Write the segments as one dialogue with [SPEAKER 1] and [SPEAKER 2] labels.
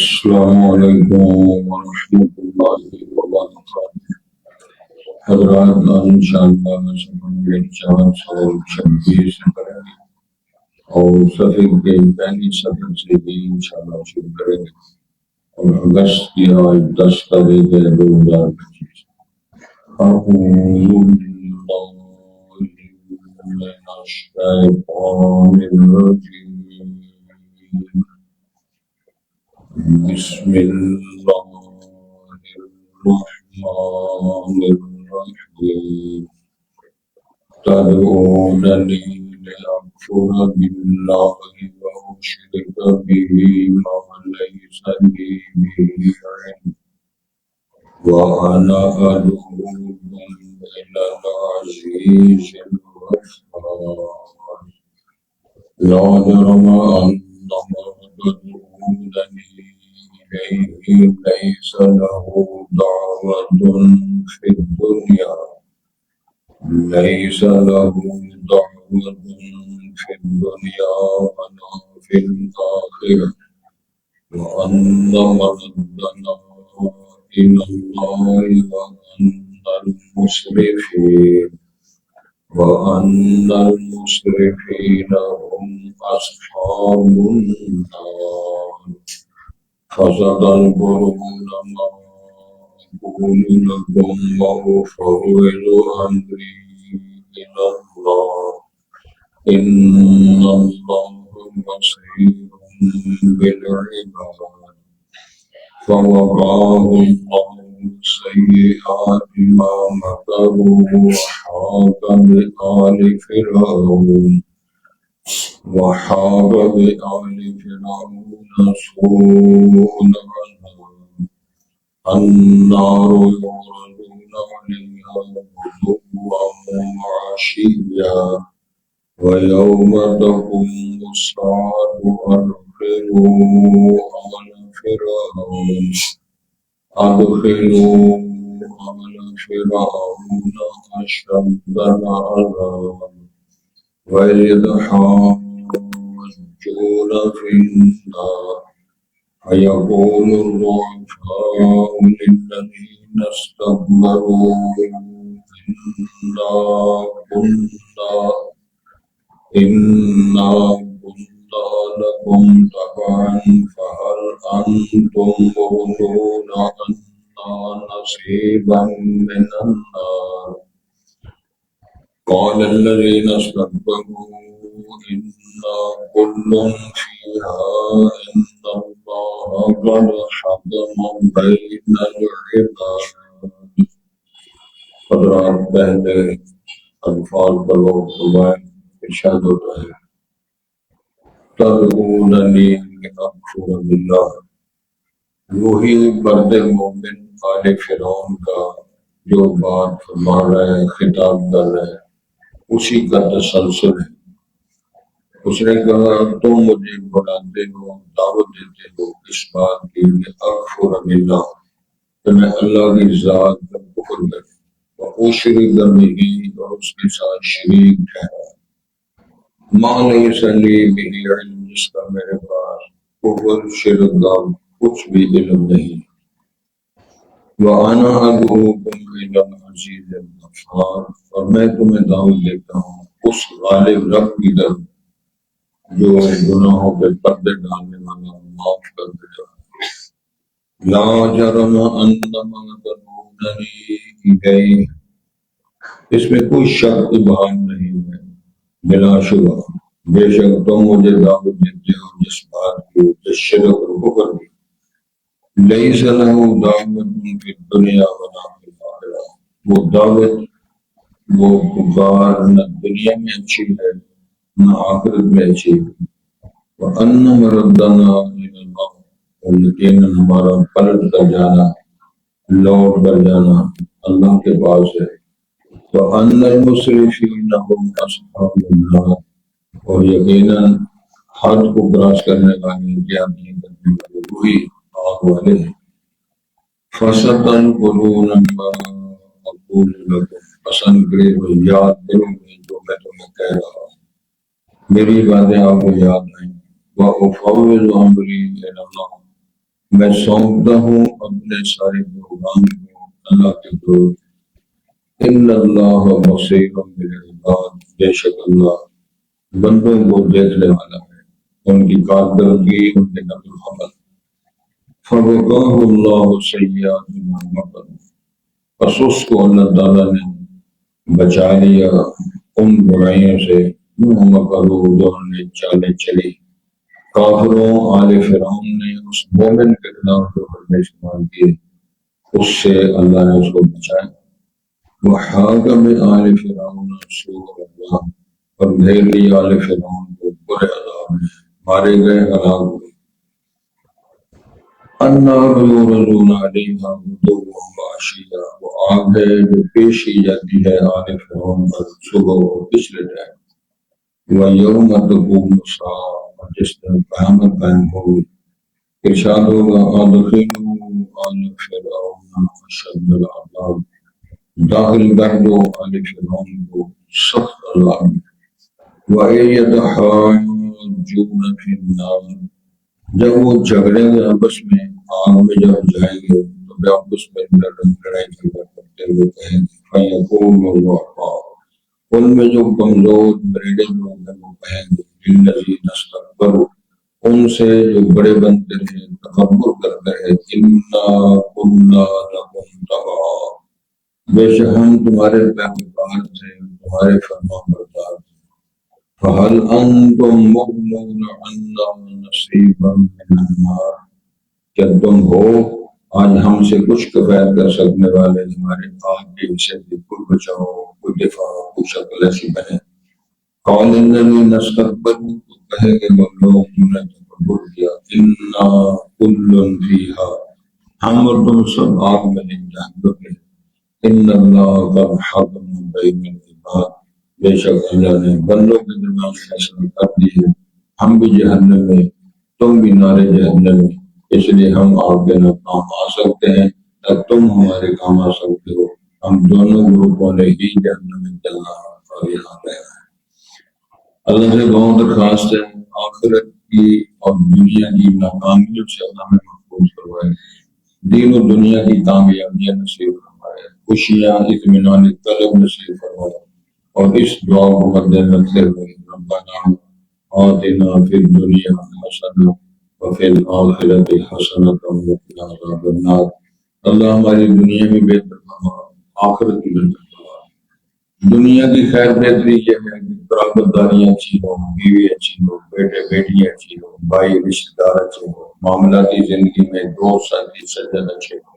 [SPEAKER 1] السلام علیکم ورحمۃ اللہ وبرکاتہ۔ حضرات آج انشاءاللہ صفحہ 426 سے کریں گے اور صفحے کے پہلی صفحے سے بھی انشاءاللہ شروع کریں گے اور اگست کی آج 10 تاریخ ہے 2025۔ اعوذ باللہ من الشیطان الرجیم، بسم اللہ الرحمن الرحیم۔ تدعوننی لأکفر باللہ وأشرک به ما لیس لی به علم وأنا أدعوكم إلى العزیز الغفار۔ لا جرم أن ما تدعونني إليه ليس له دعوة في الدنيا ولا في الآخرة وأن مردنا إلى الله وأن المسرفين هم أصحاب النار۔ فستذكرون ما أقول لكم وأفوض أمري إلى الله، إن الله بصير بالعباد۔ فوقاه الله سيئات ما مكروا وحاق بآل فرعون سوء العذاب۔ النار يعرضون عليها غدوا وعشيا ويوم تقوم الساعة أدخلوا آل فرعون أشد العذاب وإذ حاجون في النار فيقول الضعفاء للذين استكبروا إنا كنا لكم تبعا فهل أنتم مغنون عنا نصيبا من النار۔ قال الذين استكبروا إنا كل فيها إن الله قد حكم بين العباد۔ حضرات پہلے الفاظ پر غور فرمائیں۔ ارشاد ہوتا ہے تدعوننی لأکفر باللہ، وہی برد مومن آل فرعون کا جو بات فرما رہے ہیں، خطاب کر رہے ہیں، اسی کا تسلسل ہے۔ اس نے کہا تم مجھے بلاتے ہو، دعوت دیتے ہو اس بات کی کہ اکفر باللہ، کہ میں اللہ کی ذات کا کفر کروں، واشرک بہ، اور اس کے ساتھ شریک ٹھہرا، ما لیس لی بہ علم، جس کا میرے پاس کفر شرک کا کچھ بھی علم نہیں، وَأَنَا أَدْعُوكُمْ إِلَى الْعَزِيزِ الْغَفَّارِ، اور میں تمہیں دعوت دیتا ہوں اس غالب رب کی طرف جو گناہوں پہ پردے ڈالنے والا معاف کر دے گا۔ لا جرم ان ما تدعوننی الیہ، اس میں کوئی شک ابہام نہیں ہے، بلا شبہ بے شک تم مجھے دعوت دیتے ہو جس بات کی جس شرک اور کفر کی، لیس لہ دعوت فی الدنیا ولا فی الآخرہ، وہ دعوت وہ پکار نہ دنیا میں اچھی ہے نہ آخرت میں اچھی ہے، وَأَنَّ مَرَدَّنَا إِلَى اللَّهِ، اور یقیناً ہمارا پلٹ کر جانا، لوٹ کر جانا اللہ کے پاس ہے، وَأَنَّ الْمُسْرِفِينَ هُمْ أَصْحَابُ النَّارِ، اور یقیناً حد کو کراس کرنے والے زیادتی کرنے والے وہی آگ والے ہیں۔ فَسَتَذْكُرُونَ مَا أَقُولُ لَكُمْ، پسند کرے تو یاد کروں گے جو میں تمہیں کہہ رہا ہوں، میری باتیں آپ کو یاد آئیں۔ وَأُفَوِّضُ أَمْرِي إِلَى اللَّهِ، میں سونپتا ہوں اپنے سارے پروگرام کو اللہ کے طور ان اللہ بصیر بالعباد، بے شک اللہ بندوں کو دیکھنے والا ہے، ان کی کارکردگی، ان کے نقل و حمل۔ فوقاہ اللہ سیئات ما مکر، پس اس کو اللہ تعالیٰ نے بچا لیا ان برائیوں سے جو مکرو، جو انہوں نے چالیں چلی کافروں آل فرعون نے اس مومن کے خلاف جو حربے استعمال کیے اس سے اللہ نے اس کو بچایا۔ وحاق بآل فرعون سوء العذاب، اور گھیر لیا آل فرعون کو برے عذاب میں، مارے گئے، ہلاک ہوئے۔ النار یعرضون علیہا غدوا وعشیا، وہ آگ ہے جو پیش کی جاتی ہے آل فرعون پر صبح اور پچھلے ٹائم۔ ویوم تقوم الساعہ، اور جس دن قیامت قائم ہوگی، ارشاد ہوگا ادخلوا آل فرعون اشد العذاب، داخل کر دو آل فرعون کو سخت عذاب میں۔ وَإِن يَتَحَاجُّونَ فِي النَّارِ، جب وہ جھگڑیں گے آپس میں، آگ میں جب جائیں گے تو وہ آپس میں لڑائی جھگڑا کرتے ہوئے کہیں گے فَيَقُولُ الضُّعَفَاءُ، ان میں جو کمزور بریڈے لوگ ہیں وہ کہیں گے لِلَّذِينَ اسْتَكْبَرُوا، ان سے جو بڑے بنتے ہیں، تکبر کرتے ہیں، إِنَّا كُنَّا لَكُمْ تَبَعًا، بے شک ہم تمہارے پیروکار تھے، تمہارے فرما بردار تھے۔ فَهَلْ أَنْتُمْ مُغْنُونَ عَنَّا نَصِيبًا مِّنَ النَّارِ، کیا تم ہو آج ہم سے کچھ کفایت کر سکنے والے ہمارے آگ کے حصے سے، کوئی بچاؤ، کوئی دفاع، کوئی شکل ایسی بنے۔ قَالَ الَّذِينَ اسْتَكْبَرُوا، تو کہے گے وہ لوگ جنہوں نے تکبر کیا، إِنَّا كُلٌّ فِيهَا، ہم اور تم سب آگ میں جہنم میں۔ ان اللہ کا حکم بین العباد، بے شک اللہ نے بندوں کے درمیان فیصلہ کر دی ہے، ہم بھی جہنم میں، تم بھی نارے جہنم میں، اس لیے ہم آپ کے نہ کام آ سکتے ہیں نہ تم ہمارے کام آ سکتے ہو، ہم دونوں گروپوں نے ہی جہنم میں چلنا اور یہاں رہنا ہے۔ اللہ سے بہت درخواست ہے آخرت کی اور دنیا کی ناکامیوں سے اللہ میں محفوظ کروائے، دین و دنیا کی کامیابیاں نصیب فرمائے، خوشیاں اطمینان قلب نصیب فرمائے، اور اس دعا کو مد نظر رکھتے ہوئے ربنا آتنا فی الدنیا حسنہ وفی الآخرۃ حسنہ وقنا عذاب النار، اللہ ہماری دنیا میں بہتر فرما، آخرت میں بہتر فرما۔ دنیا کی خیر بہتری یہ ہے کہ قرابت داریاں اچھی ہو، بیوی اچھی ہو، بیٹے بیٹیاں اچھی ہو، بھائی رشتہ دار اچھے ہو، معاملاتی زندگی میں دوست ساتھی سجن اچھے ہو،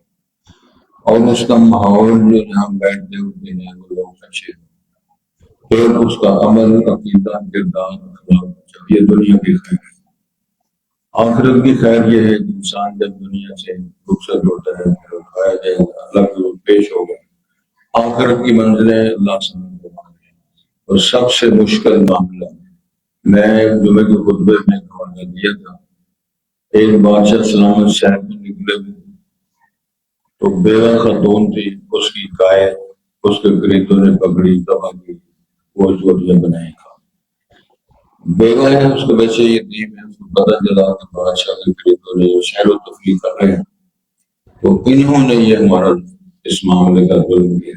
[SPEAKER 1] اور اس کا ماحول جو جہاں بیٹھتے ہوتے ہیں وہ لوگ اچھے ہوں، پھر اس کا عمل، عقیدہ، کردار، اخلاق، یہ دنیا کی خیر ہے۔ آخرت کی خیر یہ ہے کہ انسان جب دنیا سے رخصت ہوتا ہے پھر اٹھایا جائے گا، اللہ کے روز پیش ہوگا۔ آخرت کی منزلیں اللہ سے مانگے، اور سب سے مشکل معاملہ، میں جمعے کے خطبے میں حوالہ دیا تھا، ایک بادشاہ سلامت شہر میں نکلے ہوئے تو بیوہ خاتون تھی، اس کی گائے اس کے گریدوں نے پکڑی، دبا کی، وہ چوٹیاں بنائی کھا۔ بیوہ ہے، اس کے بچے یتیم ہے، اس کو پتہ چلا کہ بادشاہ کے گریدوں نے سیر و تفریح کر رہے ہیں، تو انہوں نے یہ ہمارا اس معاملے کا ظلم کیا۔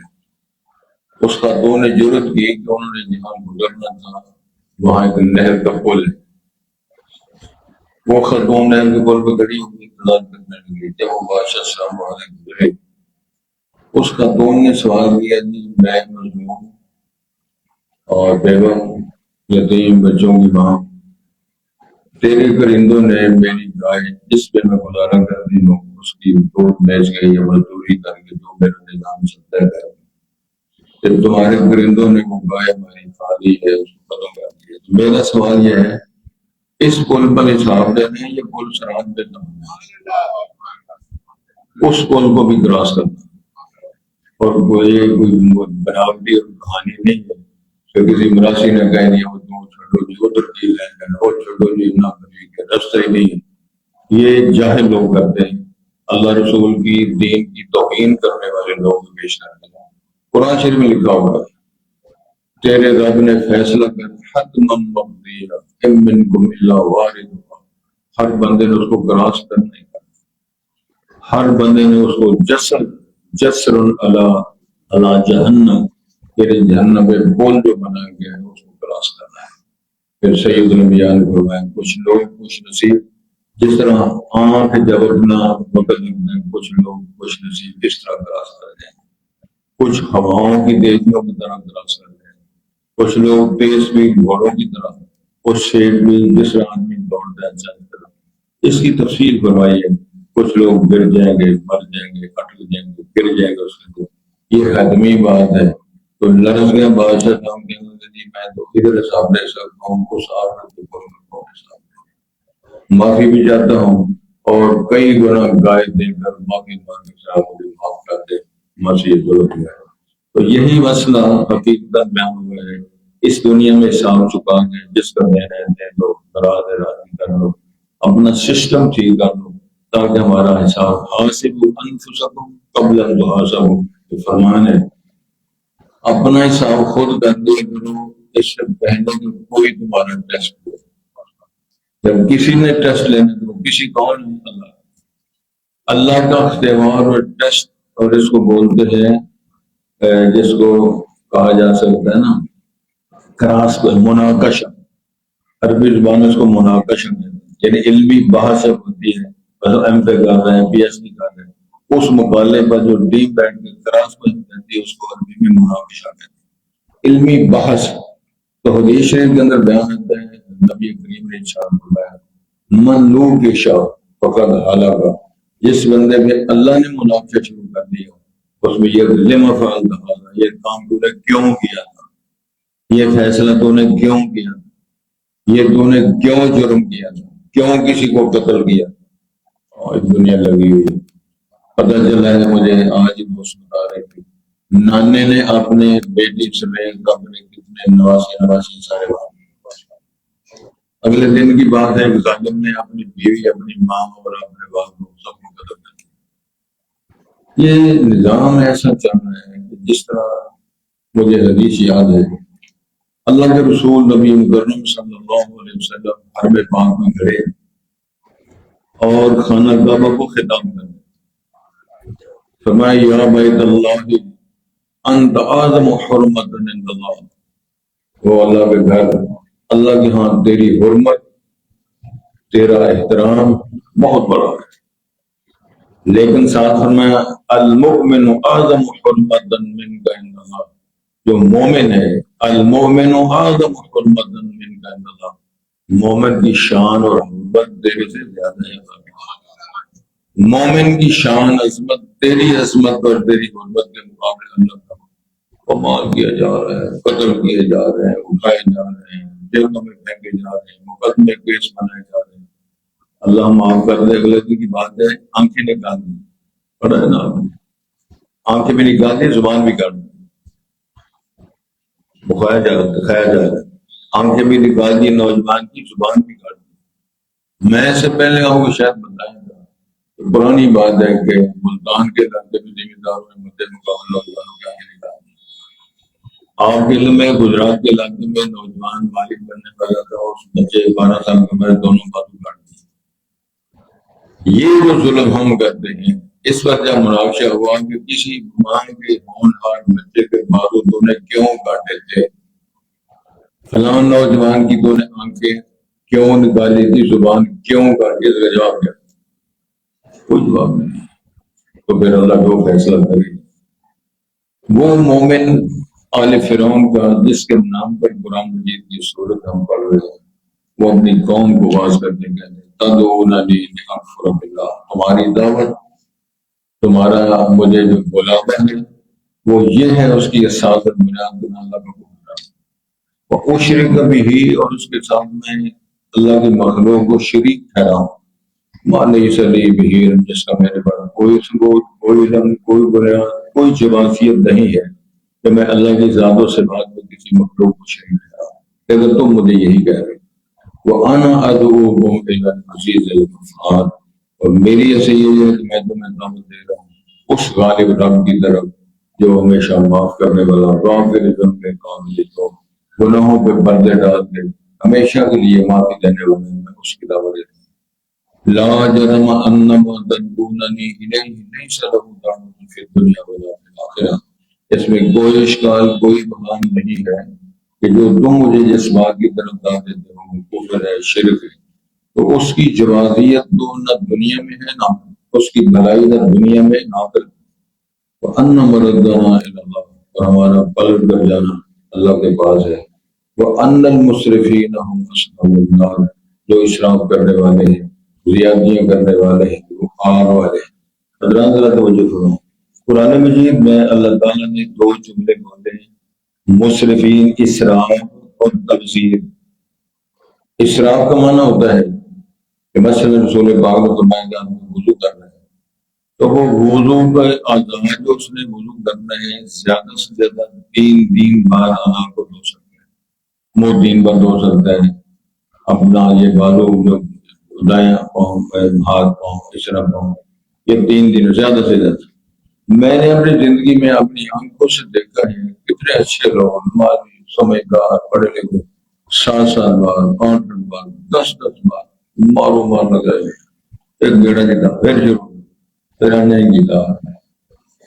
[SPEAKER 1] اس خاتون نے جرأت کی کہ انہوں نے جہاں گزرنا تھا وہاں ایک نہر کا پل ہے، وہ خاتون نہر کے پل پہ کھڑی ہوئی انتظار کرنے لگی، جب وہ بادشاہ السلام علیکم گزرے، اس خاتون نے سوال کیا کہ میں مظلوم اور بیوہ یتیم بچوں کی ماں، تیرے پرندوں نے میری گائے جس پہ میں گزارا کرتی ہوں اس کی دودھ بیچ گئی یا مزدوری کر کے جو میرا نظام چلتا ہے، پھر تمہارے پرندوں نے وہ گائے ہماری کھا لی ہے، اس کو ختم کر دیا۔ تو میرا سوال یہ ہے اس پل پر حساب دینا ہے، یہ پل سرحد پہ نہ ہونا، اس پل کو بھی کراس کرنا، اور کوئی بناوٹی اور کہانی نہیں ہے کہ کسی مراسی نے کہہ دیا وہ چھوڑو جی ادھر کی لین وہ چھوڑو جی نہ کے رستہ ہی نہیں ہے، یہ جاہل لوگ کرتے ہیں، اللہ رسول کی دین کی توہین کرنے والے لوگ پیش کرتے ہیں۔ قرآن شریف میں لکھا ہوا ہے تیرے رب نے فیصلہ کر حتمم مقضیہ ان منکم الا واردھا، ہر بندے نے اس کو کراس کرنا ہی کرنا، ہر بندے نے اس کو جسر علی جہنم، تیرے جہنم پہ پول جو بنا گیا ہے اس کو کراس کرنا ہے۔ پھر سید الانبیاء نے فرمایا کچھ لوگ خوش نصیب جس طرح آنکھ جب اپنا وقت لگتا ہے، کچھ لوگ خوش نصیب اس طرح کراس کرتے ہیں، کچھ ہواؤں کی تیزیوں کی طرح کراس کرتے ہیں، کچھ لوگ تیز سپیڈ گھوڑوں کی طرح، کچھ شیپ بھی جس طرح آدمی دوڑتا ہے چل طرح۔ اس کی تفصیل فرمائی ہے، کچھ لوگ گر جائیں گے، مر جائیں گے، اٹک جائیں گے، گر جائیں گے، اس کے یہ حتمی بات ہے۔ تو لرز گیا بادشاہ صاحب کے اندر جی میں تو ادھر حساب دے سکتا ہوں، کو صاف رکھ کے حساب معافی بھی چاہتا ہوں، اور کئی گنا گائے دے کر معافی مانگ صاحب مجھے معاف کر دے، مسیح ضرورت ہے۔ تو یہی مسئلہ حقیقت بیان ہوا ہے، اس دنیا میں حساب چکا ہے، جس کا دینا ہے تو راز راضی کر لو، اپنا سسٹم ٹھیک کر لو تاکہ ہمارا حساب حاسب انفسکم قبل ان تحاسبوا، فرمان ہے اپنا حساب خود کر دیا کرو اس سے پہلے کہ کوئی تمہارا ٹیسٹ ہو۔ جب کسی نے ٹیسٹ لینا تو کسی کون ہے؟ اللہ کا اختیار اور ٹیسٹ، اور اس کو بولتے ہیں جس کو کہا جا سکتا ہے نا کراس کو مناقشہ، عربی زبان اس کو مناقشہ کہتے ہیں، یعنی علمی بحث ہوتی ہے، مثلا ایم پہ کر رہے ہیں، پی ایچ ڈی کر رہے ہیں، اس مقالے پر جو ڈیپ بیٹھ کے کراس کو کہتی ہے اس کو عربی میں مناقشہ کہتے ہیں، علمی بحث۔ تو حدیث شریف کے اندر بیان ہوتا ہے نبی کریم نے ارشاد فرمایا من لو کے شاہ فقط حالہ، جس بندے میں اللہ نے مناقشہ شروع کر دیا اس میں یہ لما فعلت ھذا، یہ کام تو نے کیوں کیا تھا، یہ فیصلہ تو نے کیوں کیا تھا، یہ تو نے کیوں جرم کیا تھا، کیوں کسی کو قتل کیا، اور دنیا لگی ہوئی۔ پتہ چلا ہے مجھے آج ہی دوست بتا رہے تھے نانے نے اپنے بیٹی سمیت اپنے کتنے نواسی سارے بات، اگلے دن کی بات ہے ظالم نے اپنی بیوی، اپنی ماں اور اپنے باپ کو سب کو قتل کر دیا۔ یہ نظام ایسا چل رہا ہے کہ جس طرح مجھے حدیث یاد ہے اللہ کے رسول نبی مکرم صلی اللہ علیہ وسلم حرم پاک میں کھڑے اور خانہ کعبہ کو خطاب کرتے فرمایا یا بیت اللہ انت اعظم حرمت عند اللہ، وہ اللہ کے گھر، اللہ کے ہاں تیری حرمت، تیرا احترام بہت بڑا ہے، لیکن ساتھ فرمایا المؤمن اعظم حرمت منک عند اللہ، جو مومن ہے المؤمن اعظم حرمت منک عند اللہ، مومن کی شان اور حرمت تیرے سے زیادہ ہے، مومن کی شان عظمت تیری عظمت اور تیری حرمت کے مقابلے اللہ کا کمال کیا جا رہا ہے، قتل کیے جا رہے ہیں، اٹھائے جا رہے ہیں، جیلوں میں پھینکے جا رہے ہیں، مقدمے کیس بنائے جا رہے ہیں۔ اللہ معاف کر دے، غلطی کی بات ہے، آنکھیں نکال دی، پڑھا ہے نا آپ نے، آنکھیں بھی نکال دی، زبان بھی کاٹ دی، بخایا جا رہا دکھایا جا رہا ہے، آنکھیں بھی نکال دی نوجوان کی، زبان بھی کاٹ دی۔ میں سے پہلے آپ کو شاید بتایا تھا، پرانی بات ہے کہ ملتان کے علاقے میں زمین داروں نے مدد مقابلہ نوجوانوں کے آگے نکال دی۔ آپ کے علم میں گجرات کے علاقے میں نوجوان مالک بننے والا تھا، اس بچے 12 سال کے عمر دونوں بازو کاٹ دی۔ یہ جو ظلم ہم کرتے ہیں، اس وقت جب مناقشہ ہوا کہ کسی ماں کے ہونہار بچے کے بازو تو نے کیوں کاٹے تھے، فلاں نوجوان کی تو نے آنکھیں کیوں نکالی تھی، زبان کیوں کاٹی، اس کا جواب کیا؟ کوئی جواب نہیں۔ تو پھر اللہ کو فیصلہ کرے۔ وہ مومن آل فرعون کا جس کے نام پر قرآن مجید کی صورت ہم پڑھ رہے ہیں، وہ اپنی قوم کو واز کرنے کے لیے تدعوننی لاکفر باللہ، تمہاری دعوت، تمہارا مجھے جو بلاوا ہے وہ یہ ہے، اس کی اساس بنیاد اللہ کا وہ اشرک بھی، اور اس کے ساتھ میں اللہ کی مخلوق کو شریک ٹھہراؤں، ما لیس لی بہ علم، جس کا میرے پاس کوئی ثبوت، کوئی علم، کوئی بنیاد، کوئی شفافیت نہیں ہے کہ میں اللہ کی ذات و صفات میں کسی مخلوق کو شریک ٹھہراؤں، لیکن تم مجھے یہی کہہ رہے ہو۔ وَأَنَا أَدْعُوكُمْ إِلَى الْعَزِيزِ الْغَفَّارِ، اور میری ایسے یہ ہے کہ میں تمہیں دعوت دے رہا ہوں اس غالب رب کی طرف جو ہمیشہ معاف کرنے والا، غافر ذنب قابل توب، گناہوں پہ پردے ڈال کے ہمیشہ کے لیے معافی دینے والے، میں اس کی دعوت دیتا ہوں۔ لا جرم انما تدعوننی الیہ لیس لہ دعوۃ فی الدنیا ولا فی الآخرہ، اس میں کوئی اشکال کوئی بہان نہیں ہے کہ جو تم مجھے جس بات کی طرف دعوت دیتے ہو کفر ہے، شرک ہے، تو اس کی جوازیت تو نہ دنیا میں ہے نہ اس کی بھلائی نہ دنیا میں نہ آخرت میں۔ وَأَنَّ مَرَدَّنَا إِلَى اللَّهِ، اور ہمارا پلٹ کر جانا اللہ کے پاس ہے۔ وَأَنَّ الْمُسْرِفِينَ هُمْ أَصْحَابُ النَّارِ، جو اسراف کرنے والے ہیں، زیادتیاں کرنے والے ہیں، وہ آگ والے ہیں۔ حضرات ذرا توجہ فرمائیں، قرآن مجید میں اللہ تعالیٰ نے دو جملے بولے ہیں، مسرفین، اسراف اور تبذیر۔ اسراف کا معنی ہوتا ہے کہ مثلا رسول پاک نے فرمایا کہ آپ وضو کرنا ہے تو وہ وضو کا آزاد جو اس نے وضو کرنا ہے زیادہ سے زیادہ 3 بار آنا کو دھو سکتا ہے، منہ 3 بار دھو سکتا ہے، اپنا یہ بالوں جو دایاں پاؤں ہاتھ پاؤں تیسرا پاؤں، یہ 3 دن زیادہ سے زیادہ۔ میں نے اپنی زندگی میں اپنی آنکھوں سے دیکھا ہے کتنے اچھے لوگ، نمازی، سمجھدار، پڑھے لکھے، 7 بار 8 بار 10 بار مارو مار لگا ایک گیڑا دیتا پھر شروع پھر آنے کی کہا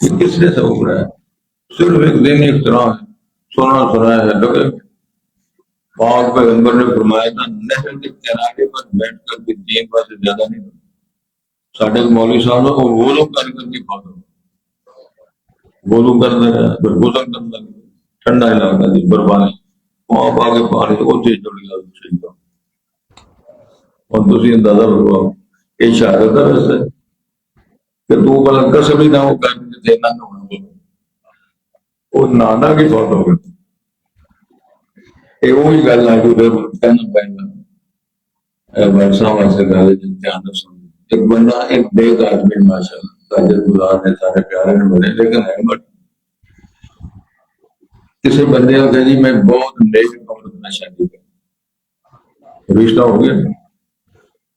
[SPEAKER 1] یہ کس نے سبب رہا ہے؟ صرف ایک دن اختراع ہے، سنا ہے لگے۔ پاک پیغمبر نے فرمایا تھا نہر کے کنارے پر بیٹھ کر کے 3 بار سے زیادہ نہیں کرتا۔ ساڑھے مولوی صاحب کو وضو کر کے کھاتا، وضو کر دے پھر غسل کرتا، ٹھنڈا علاقہ جی برفانی وہاں پا کے پانی وہ چیز چڑ گیا اور دوسری اندازہ کرو یہ شہادت ہے ویسے کہ تو بلا کسب ہی نہ ہو کر کے نہ ہونا وہ نانا کی بات ہو گئی۔ یہ وہی گل ہے جو پھر کہنا پہنا برسا واسطے گل دھیان سن ایک بندہ ایک نیک آدمی ماشاء اللہ تاجر گزار نے سارے پیارے نے بنے لیکن ہے بٹ کسی بندے کو کہ جی میں بہت نیک عورت میں شادی کر رشتہ ہو گیا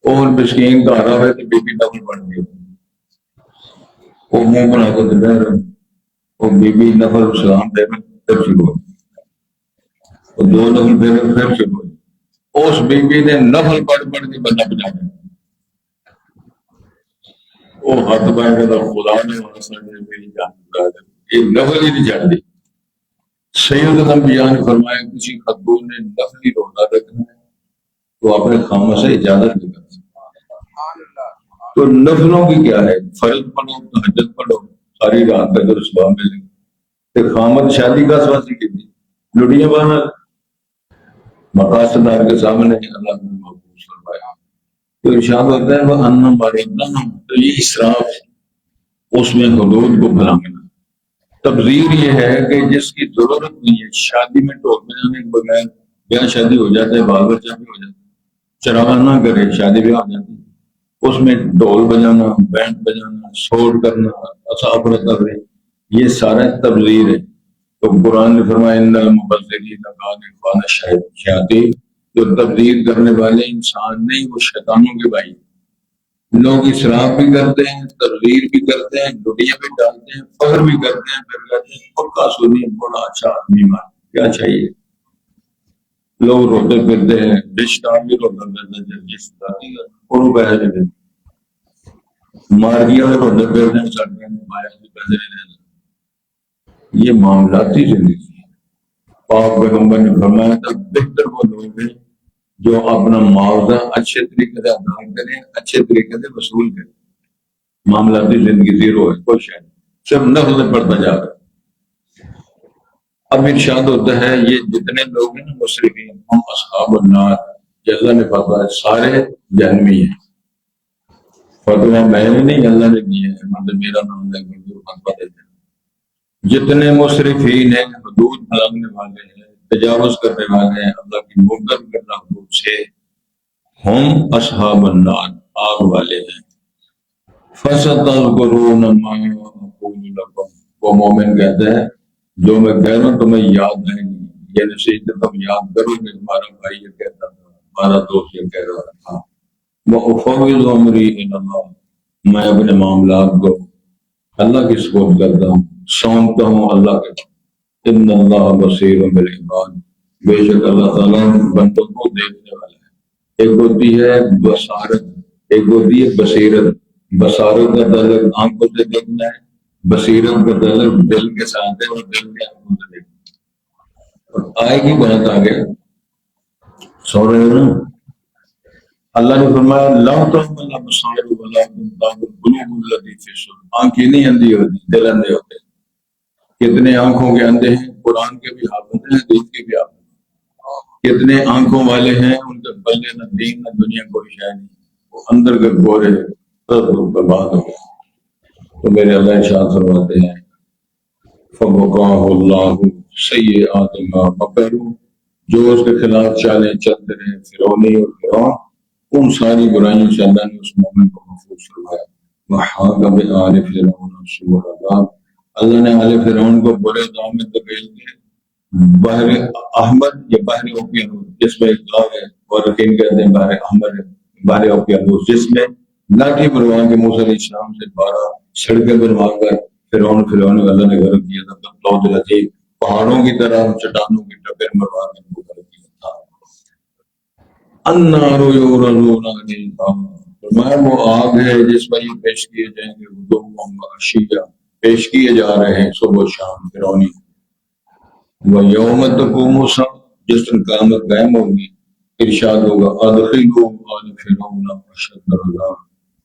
[SPEAKER 1] اور مسکین کا آ رہا ہے تو بیبی نفل بن گئی، وہ منہ بنا کے دے رہے وہ بیبی نفل سلام دے میں پھر شروع ہوئی اور 2 نفل پھر شروع ہوئی، اس بیبی نے نفل پڑھ کے بندہ بچا دیا، وہ ہاتھ پائے گا خدا نے میری جان بچا دی، یہ نفل ہی نہیں چڑھ دی۔ سید الانبیاء نے فرمایا کسی خاتون نے نفلی روزہ رکھنا ہے تو اپنے خامہ سے اجازت بھی کر سکتا۔ تو نفلوں کی کیا ہے، فرض پڑھو تہجد پڑھو ساری رات کا جو صبح ملے تو خامد شادی کا سواسی کی تھی لڑیاں بانا مقاصد آپ کے سامنے اللہ نے محفوظ فرمایا۔ تو ارشاد ہوتا ہے وہ ان مردنا، تو یہ اسراف اس میں حدود کو بھلانا۔ تبذیر یہ ہے کہ جس کی ضرورت نہیں ہے، شادی میں ٹول بجانے کے بغیر بیاہ شادی ہو جاتا ہے، بال بچہ بھی ہو جاتا ہے، چراغاں نہ کرے شادی بھی ہو جاتی ہے، اس میں ڈھول بجانا، بینڈ بجانا، شور کرنا، اصحاب کرے، یہ سارا تبذیر ہے۔ تو قرآن نے فرمایا ان المبذرین کانوا اخوان الشیاطین، جو تبذیر کرنے والے انسان نہیں وہ شیطانوں کے بھائی۔ لوگ اسراف بھی کرتے ہیں، تبذیر بھی کرتے ہیں، دنیا بھی ڈالتے ہیں، فخر بھی کرتے ہیں، پھر کہتے ہیں پکا سنی بڑا اچھا آدمی مان کیا چاہیے۔ لوگ روتے پھرتے ہیں، رشتہ بھی روتا پھرتے ہیں، جس دادی کا انہوں پیسے نہیں دیتے، مارگیاں میں روتے پھرتے ہیں، سڑکیں میں مایا بھی پیسے نہیں دیتے۔ یہ معاملاتی زندگی ہے۔ پاک پیغمبر نے فرمایا تھا بہتر وہ لوگ ہیں جو اپنا معاوضہ اچھے طریقے سے ادا کریں، اچھے طریقے سے وصول کریں۔ معاملاتی زندگی زیرو ہے، کوئی شاید صرف نفل پڑھتا جا رہا ہے۔ اب ارشاد ہوتا ہے یہ جتنے لوگ ہیں نا مصرفین ہم اصحاب النار، جیسا نے فتویٰ ہے سارے جہنمی ہیں۔ فتویٰ میں نے نہیں اللہ نے دیے ہیں، مطلب میرا نام لے کر جو فتویٰ دیتے ہیں۔ جتنے مصرفین ہیں حدود بھلانے والے ہیں، تجاوز کرنے والے ہیں، اللہ کی مغفرت کرنا حدود سے، ہم اصحاب النار آگ والے ہیں۔ فَسَتَذْكُرُونَ مَا أَقُولُ لَكُمْ، وہ مومن کہتا ہے جو میں کہہ رہا ہوں تمہیں یاد آئے گی، یہ نصیحت تم یاد کرو گے ہمارا بھائی یہ کہتا تھا، ہمارا دوست یہ کہہ رہا تھا۔ وَأُفَوِّضُ أَمْرِي إِلَى اللَّهِ، میں اپنے معاملات کو اللہ کی سپرد کرتا ہوں، سونپتا ہوں اللہ کے۔ ان اللہ بصیر بالعباد، بے شک اللہ تعالیٰ بندوں کو دیکھنے والا ہے۔ ایک ہوتی ہے بصارت ایک ہوتی ہے بصیرت، بصارت کا تعلق آنکھوں سے دیکھنا ہے، بصیرت کا تعلق دل کے ساتھ ہے اور دل کے آنکھوں سے دیکھنا ہے۔ اور آئے کی بات آگے سو رہے ہو نا، اللہ نے فرمایا لا تعمل الابصار ولکن تعمل القلوب التي في الصدور، آنکھیں نہیں اندھی ہوتی، دل اندھے ہوتے ہیں۔ کتنے آنکھوں کے اندھے ہیں، قرآن کے بھی حافظ ہیں، حدیث کے بھی حافظ ہیں۔ کتنے آنکھوں والے ہیں، ان کے پلے نہ دین نہ دنیا کوئی شے نہیں، وہ اندر کے گورے سب برباد ہو گئے۔ تو میرے اللہ ارشاد فرماتے ہیں فَوَقَاهُ اللَّهُ سَيِّئَاتِ مَا مَكَرُوا، جو اس کے خلاف چالیں چلتے رہے فرعونی اور فرعون، ان ساری برائیوں سے اللہ نے اس مومن کو محفوظ فرمایا۔ وَحَاقَ بِآلِ فِرْعَوْنَ سُوءُ الْعَذَابِ، اللہ نے آل فرعون کو برے دام میں دھکیل کے بحر احمر یا بحر اوقیانوس، جس میں ایک ہے اور رقیم کہتے ہیں بحر احمر ہے، بحر اوقیانوس، جس میں لاٹھی بنوا کے موسیٰ علیہ السلام سے 12 سڑکیں بنوا کر فرعون اللہ نے غرق کیا تھا۔ تب لطیف پہاڑوں کی طرح چٹانوں کی ٹکر مروا کے ان کو غرق کیا تھا۔ النار یعرضون علیہا، فرمایا وہ آگ ہے جس پر یہ پیش کیے جائیں گے، غدوا وعشیا، پیش کیے جا رہے ہیں صبح و شام فرعونی۔ وَيَوْمَ تَقُومُ السَّاعَةُ، جس دن قیامت قائم ہوگی، ارشاد ہوگا ادخلوا آل فرعون اشد العذاب،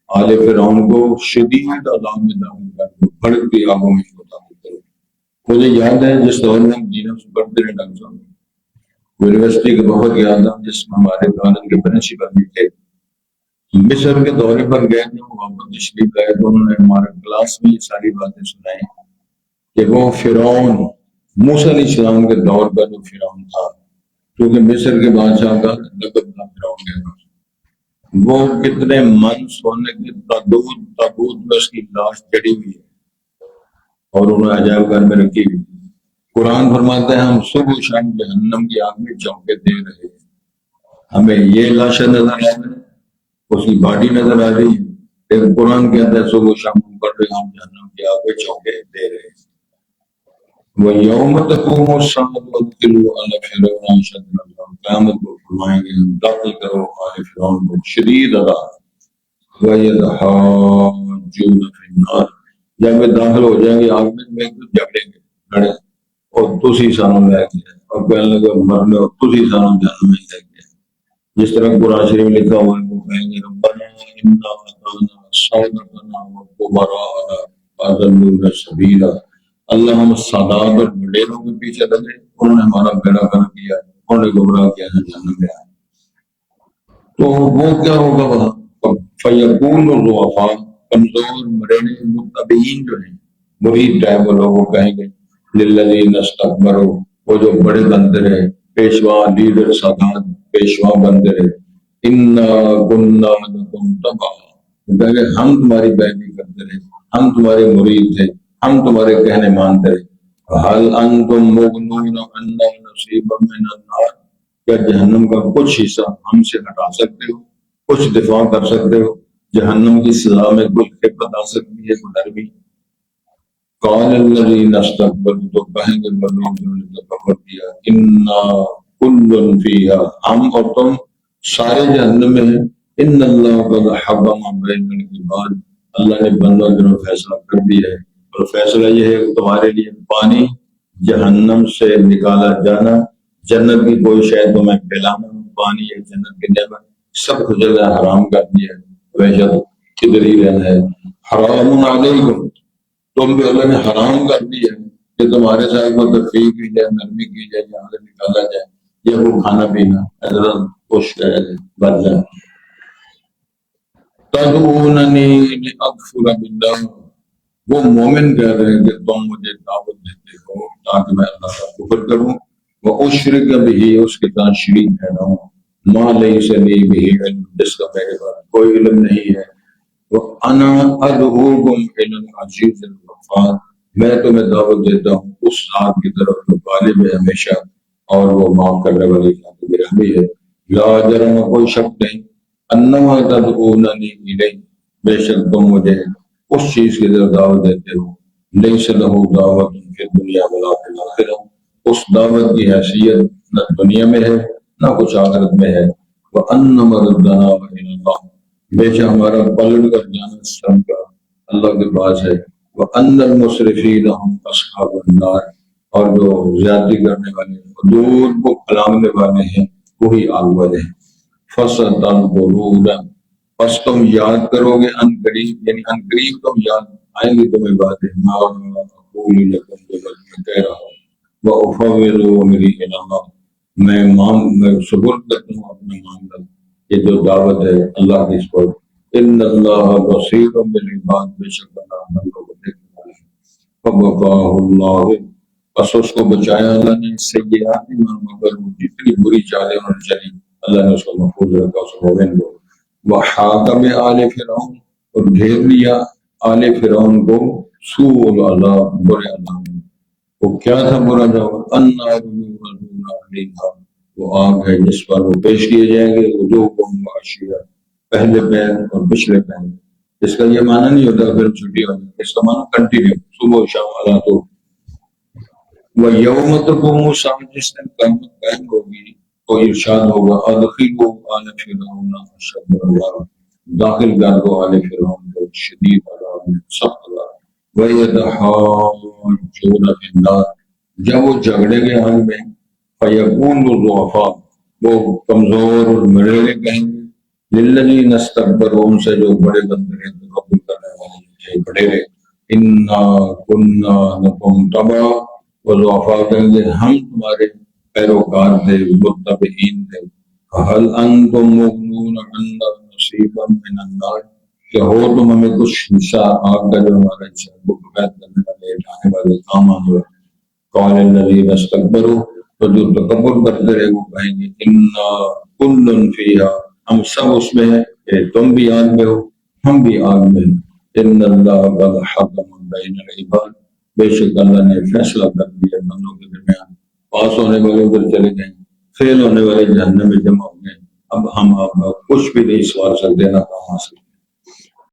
[SPEAKER 1] آل فرعون کو شدید عذاب میں داخل کر دو، بھڑکتی آگوں میں داخل کرو۔ مجھے یاد ہے جس دور میں مدینہ سے پڑھتے رہے ڈاکٹر صاحب یونیورسٹی کے بہت یاد ہے، جس میں ہمارے کالج کے پرنسپل بھی تھے، مصر کے دورے پر گئے تھے، وہ واپس تشریف لائے تو انہوں نے ہمارے کلاس میں یہ ساری باتیں سنائی کہ وہ فرعون موسیٰ علیہ السلام کے دور پر جو فرعون تھا، کیونکہ مصر کے بادشاہ کا لقب تھا فرعون کے پاس، وہ کتنے من سونے کے تابوت میں اس کی لاش جڑی ہوئی ہے اور انہیں عجائب گھر میں رکھی ہوئی۔ قرآن فرماتا ہے ہم صبح و شام جہنم کی آگ میں چونکے دے رہے ہیں، ہمیں یہ لاشیں نظر آ رہی ہیں، اس کی باڈی نظر آ رہی ہے، لیکن قرآن کہتا ہے صبح و شام ہم پڑھ رہے ہیں، ہم جہنم کی آگ میں چونکے دے رہے ہیں۔ وَيَوْمَ تَقُومُ السَّاعَةُ أَدْخِلُوا آلَ فِرْعَوْنَ أَشَدَّ الْعَذَابِ، قیامت کو فرمائیں گے داخل کرو آل فرعون کو شدید عذاب۔ وَيَتَحَاجُّونَ فِي النَّارِ، جب وہ داخل ہو جائیں گے آگ میں جھگڑیں گے لڑیں، اور تسی سانوں لے گئے، اور کہنے لگے مرنے اور تسی سانوں جہنم میں لے گئے۔ جس طرح قرآن شریف میں لکھا ہوا ہے، وہ کہیں گے ربنا انا اطعنا سادتنا وکبراءنا فاضلونا السبیلا، اللہ ہم سادات اور وڈیروں کے پیچھے لگے، انہوں نے ہمارا بیڑا گرک کیا، انہوں نے گمراہ کیا، جہنم میں آئے۔ تو وہ کیا ہوگا وہاں فیقول الضعفاء، کمزور مریض متبعین جو ہیں مرید ٹائپ وہ لوگ، وہ کہیں گے للذین استکبروا، وہ جو بڑے بندے رہے، پیشوا لیڈر سادات پیشوا بندے رہے، انا کنا لکم تبعا، کہیں گے ہم تمہاری پیروی کرتے رہے، ہم تمہارے مرید تھے، ہم تمہارے کہنے مانتے رہے۔ حل انتم مغنون عنا نصیبا من النار، کیا جہنم کا کچھ حصہ ہم سے ہٹا سکتے ہو، کچھ دفاع کر سکتے ہو، جہنم کی سزا میں کچھ خفت آ سکتی ہے، کوئی ڈر بھی؟ قال الذین استکبروا، تو کہیں گے وہ لوگ جنہوں نے تکبر کیا، انا کل فیہا، ہم اور تم سارے جہنم میں ہیں، ان اللہ قد حکم بین العباد، اللہ نے بندوں دونوں فیصلہ کر دیا ہے، اور فیصلہ یہ ہے کہ تمہارے لیے پانی جہنم سے نکالا جانا، جنت کی کوئی شے تمہیں پلانا، پانی ہے جنت کی نعمت، سب کچھ اللہ حرام کر دیا ہے، وحشت ادھر ہی رہنا ہے۔ حرام علیکم، تم بھی اللہ نے حرام کر دیا ہے کہ تمہارے ساتھ کو تفریح کی جائے، نرمی کی جائے، جہاں سے نکالا جائے، یا وہ کھانا پینا حضرت خوش رہے بد جائے۔ تدعوننی لاکفر باللہ، وہ مومن کہہ رہے ہیں کہ تم مجھے دعوت دیتے ہو تاکہ میں اللہ کا کفر کروں، واشرک بہ، اس کے ساتھ شریک ٹھہراؤں، ما لیس لی بہ علم، جس کا میرے پاس کوئی علم نہیں ہے، وانا ادعوکم الی العزیز الغفار، میں تمہیں دعوت دیتا ہوں اس ذات کی طرف جو غالب ہے ہمیشہ اور وہ معاف کرنے والی ذات برحمی ہے۔ لا جرم، کوئی شک نہیں، انما تدعوننی الیہ، بے شک تم مجھے اس چیز کی طرف دعوت دیتے ہو، لیس لہ دعوت فی الدنیا ولا فی الآخرہ، اس دعوت کی حیثیت نہ دنیا میں ہے نہ کچھ آخرت میں ہے، وان مردنا الی اللہ، بے شک ہمارا پلٹ کر جانا سب کا اللہ کے پاس ہے۔ وَأَنَّ الْمُسْرِفِينَ هُمْ أَصْحَابُ النَّارِ، اور جو زیادتی کرنے والے حدود کو پھلانگنے والے ہیں وہی آگ والے ہیں۔ فَسَتَنْظُرُونَ، پس تم یاد کرو گے ان قریب، یعنی ان قریب تم یاد آئیں گے تمہیں باتیں، ما اقول لکم، جو میں کہہ رہا ہوں، وَأُفَوِّضُ أَمْرِي إِلَى اللَّهِ، میں سپرد کرتا ہوں اپنا معاملہ، یہ جو دعوت ہے اللہ کی، اس پر ان اللہ بصیر بالعباد، بے شک اللہ بندوں کو دیکھنے والا ہے۔ فَوَقَاهُ اللَّهُ، بس اس کو بچایا اللہ نے سیئات ما مکروا، جتنی بری چالیں انہوں نے چلی اللہ نے اس کو محفوظ رکھا، اس مومن کو۔ وَحَاقَ بِآلِ فِرْعَوْنَ، اور گھیر لیا آل فرعون کو سوء العذاب، برے عذاب۔ وہ کیا تھا برا عذاب؟ النار یعرضون علیہا، وہ آگ ہے جس پر وہ پیش کیے جائیں گے وجوہہم غاشیہ، پہلے پہر اور پچھلے پہر۔ اس کا یہ معنی نہیں ہوتا پھر چھٹی ہو جائے، اس کا معنی کنٹینیو، صبح و شام اللہ تو۔ وَيَوْمَ تَقُومُ السَّاعَةُ، جس دن قیامت قائم ہوگی تو ارشاد ہوگا ادخلوا آل فرعون اشد العذاب، داخل کر دو آل فرعون کو شدید عذاب میں، سخت عذاب۔ وَيَتَحَاجُّونَ فِي النَّارِ، جب وہ جھگڑیں گے آگ میں، فَيَقُولُ الضُّعَفَاءُ، وہ کمزور اور مریرے کہیں گے، لِلَّذِينَ اسْتَكْبَرُوا، ان سے جو بڑے بندے ہیں تکبر کرنے والے ہیں بڑے، اِنَّا كُنَّا لَكُمْ تَبَعًا، وہ ضعفاء کہیں گے ہم تمہارے پیروکار تھے، متبعین تھے۔ فَهَلْ أَنْتُمْ مُغْنُونَ عَنَّا نَصِيبًا مِنَ النَّارِ، کہ ہو تم ہمیں کچھ حصہ آگ کا جو ہمارا حصہ ہے وہ کفایت کرنے والے، اٹھانے والے، کام آنے والے۔ قَالَ الَّذِينَ اسْتَكْبَرُوا، تو جو تکبر کرتے رہے وہ کہیں گے إِنَّا كُلٌّ فِيهَا، ہم سب اس میں ہیں، کہ تم بھی آگ میں ہو ہم بھی آگ میں ہیں۔ إِنَّ اللَّهَ قَدْ حَكَمَ بَيْنَ الْعِبَادِ، بے شک اللہ نے فیصلہ کر دیا بندوں کے درمیان، پاس ہونے والے ادھر چلے گئے، فیل ہونے والے جہنم میں جمع ہو گئے، اب ہم آپ کا کچھ بھی نہیں سوال سکتے نہ کام حاصل۔